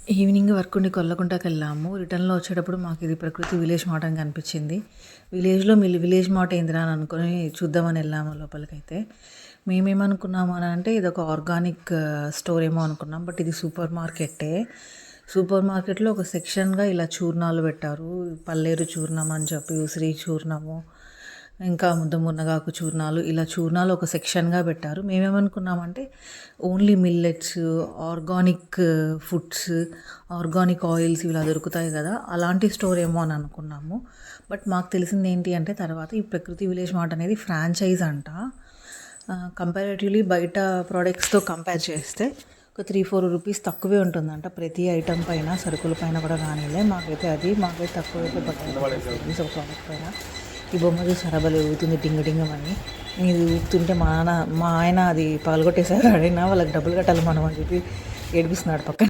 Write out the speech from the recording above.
Evening work ఉండి కొల్లకుంటకి వెళ్ళాము. రిటర్న్‌లో వచ్చేటప్పుడు మాకు ఇది ప్రకృతి విలేజ్ మార్ట్ అని కనిపించింది. విలేజ్‌లో విలేజ్ మార్ట్ ఏందిరా అని అనుకోని చూద్దామని వెళ్ళాము లోపలికైతే. మేమేమనుకున్నాము అని అంటే ఇదొక ఆర్గానిక్ స్టోర్ ఏమో అనుకున్నాం. బట్ ఇది సూపర్ మార్కెట్టే. సూపర్ మార్కెట్‌లో ఒక సెక్షన్‌గా ఇలా చూర్ణాలు పెట్టారు. పల్లేరు చూర్ణం అని చెప్పి, ఉసిరి చూర్ణము, ఇంకా మున్నగాకు చూర్ణాలు, ఇలా చూర్ణాలు ఒక సెక్షన్‌గా పెట్టారు. మేమేమనుకున్నామంటే only millets, organic foods, organic oils ఇలా దొరుకుతాయి కదా! అలాంటి స్టోర్ ఏమో అని అనుకున్నాము. బట్ మాకు తెలిసింది ఏంటి అంటే తర్వాత ఈ ప్రకృతి విలేజ్ మార్ట్ అనేది ఫ్రాంచైజ్ అంట. కంపారేటివ్‌లీ బయట ప్రొడక్ట్స్‌తో కంపేర్ చేస్తే ఒక 3-4 రూపీస్ తక్కువే ఉంటుందంట ప్రతి ఐటెం పైన, సరుకుల పైన కూడా కానీలే. మాకైతే తక్కువైతే పట్టింది ఒక ప్రోడక్ట్ పైన. ఈ బొమ్మ చూసారా భలే ఊగుతుంది డింగమని. నేను ఇది ఊగుతుంటే మా ఆయన అది పగలగొట్టేసారు. అడిగినా వాళ్ళకి డబ్బులు కట్టాలి మనం అని చెప్పి ఏడిపిస్తున్నాడు పక్కన.